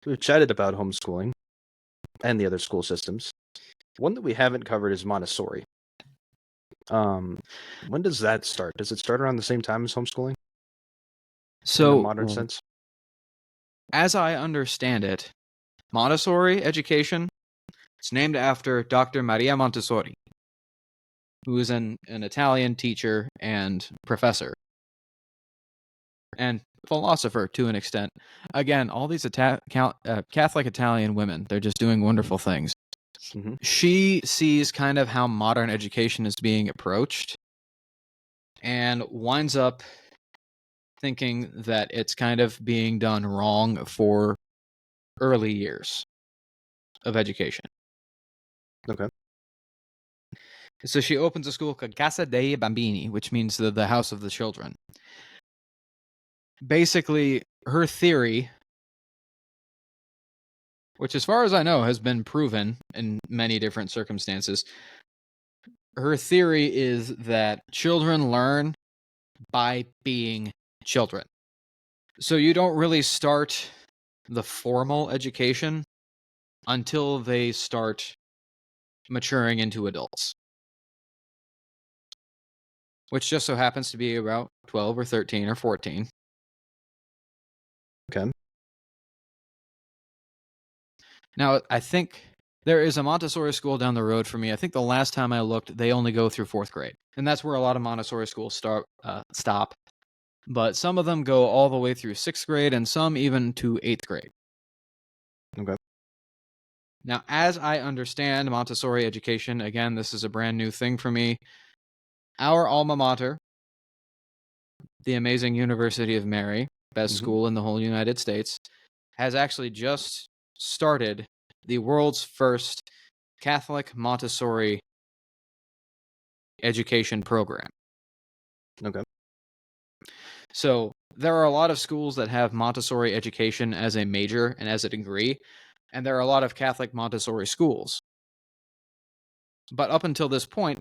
We've chatted about homeschooling and the other school systems. One that we haven't covered is Montessori. Um, when does that start? Does it start around the same time as homeschooling in the So, modern sense? as I understand it, Montessori education, it's named after Dr. Maria Montessori, who is an Italian teacher and professor and philosopher to an extent. Again, all these Catholic Italian women, they're just doing wonderful things. Mm-hmm. She sees kind of how modern education is being approached and winds up thinking that it's kind of being done wrong for early years of education. Okay. So she opens a school called Casa dei Bambini, which means the house of the children. Basically, her theory, which as far as I know has been proven in many different circumstances, her theory is that children learn by being children. So you don't really start the formal education until they start maturing into adults, which just so happens to be about 12 or 13 or 14. Okay. Now, I think there is a Montessori school down the road for me. I think the last time I looked, they only go through 4th grade. And that's where a lot of Montessori schools stop. But some of them go all the way through 6th grade and some even to 8th grade. Okay. Now, as I understand Montessori education, again, this is a brand new thing for me. Our alma mater, the amazing University of Mary, best school in the whole United States, has actually just started the world's first Catholic Montessori education program. Okay. So there are a lot of schools that have Montessori education as a major and as a degree, and there are a lot of Catholic Montessori schools. But up until this point,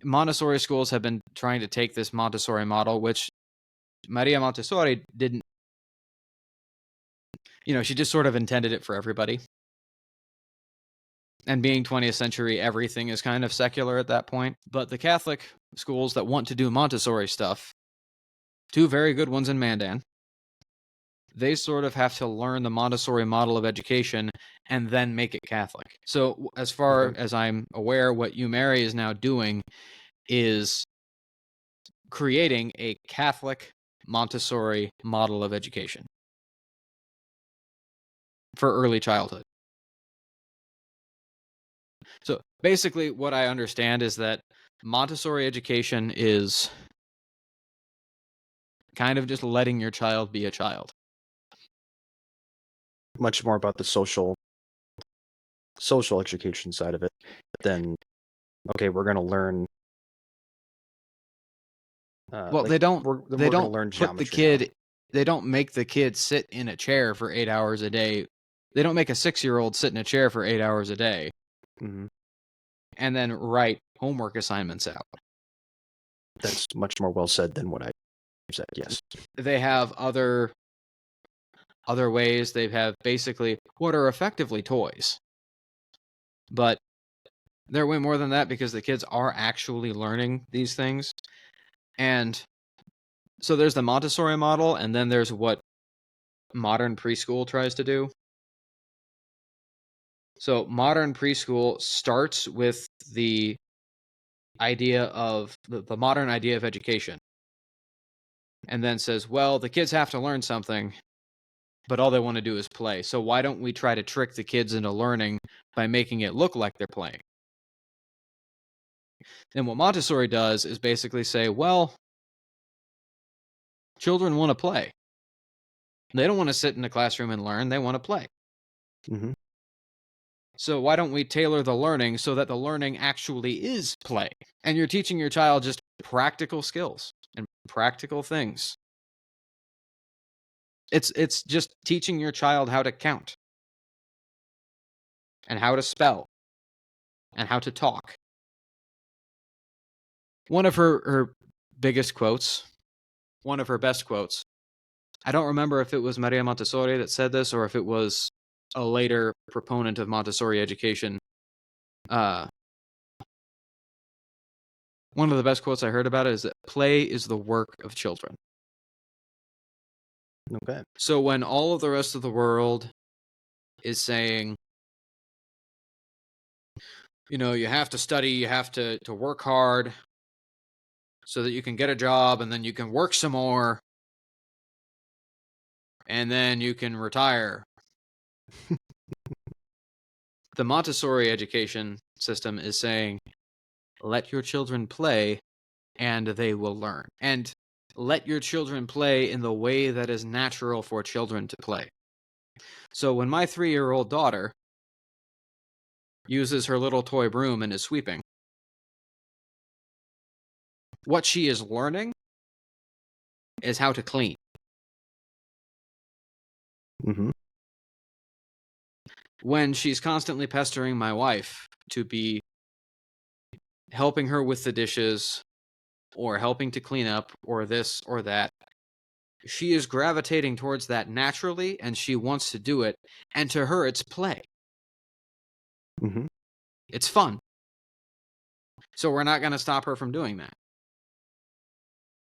Montessori schools have been trying to take this Montessori model, which Maria Montessori didn't, she just sort of intended it for everybody. And being 20th century, everything is kind of secular at that point. But the Catholic schools that want to do Montessori stuff, 2 very good ones in Mandan, they sort of have to learn the Montessori model of education and then make it Catholic. So as far as I'm aware, what UMary is now doing is creating a Catholic Montessori model of education for early childhood. So basically what I understand is that Montessori education is kind of just letting your child be a child. Much more about the social education side of it than, okay, we're going to learn. Well, they don't learn put the geometry kid, they don't make the kid sit in a chair for 8 hours a day. They don't make a 6-year-old sit in a chair for 8 hours a day and then write homework assignments out. That's much more well said than what I said, yes. They have other ways. They have basically what are effectively toys. But they're way more than that because the kids are actually learning these things. And so there's the Montessori model, and then there's what modern preschool tries to do. So modern preschool starts with the idea of the modern idea of education, and then says, well, the kids have to learn something, but all they want to do is play. So why don't we try to trick the kids into learning by making it look like they're playing? And what Montessori does is basically say, well, children want to play. They don't want to sit in a classroom and learn. They want to play. So why don't we tailor the learning so that the learning actually is play? And you're teaching your child just practical skills and practical things. It's just teaching your child how to count and how to spell and how to talk. One of her biggest quotes, one of her best quotes, I don't remember if it was Maria Montessori that said this or if it was a later proponent of Montessori education, one of the best quotes I heard about it is that play is the work of children. Okay. So when all of the rest of the world is saying, you have to study, you have to work hard so that you can get a job, and then you can work some more, and then you can retire. The Montessori education system is saying, let your children play and they will learn. And let your children play in the way that is natural for children to play. So when my 3-year-old daughter uses her little toy broom and is sweeping, what she is learning is how to clean. Mm-hmm. When she's constantly pestering my wife to be helping her with the dishes or helping to clean up or this or that, she is gravitating towards that naturally, and she wants to do it. And to her, it's play. Mm-hmm. It's fun. So we're not going to stop her from doing that.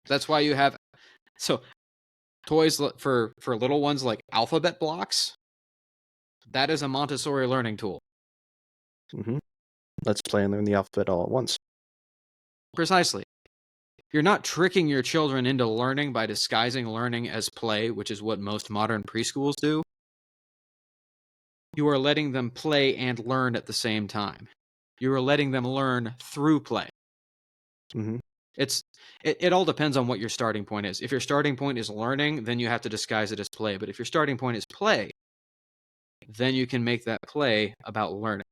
That's why you have toys for little ones like alphabet blocks. That is a Montessori learning tool. Mm-hmm. Let's play and learn the alphabet all at once. Precisely. You're not tricking your children into learning by disguising learning as play, which is what most modern preschools do. You are letting them play and learn at the same time. You are letting them learn through play. Mm-hmm. It all depends on what your starting point is. If your starting point is learning, then you have to disguise it as play. But if your starting point is play, then you can make that play about learning.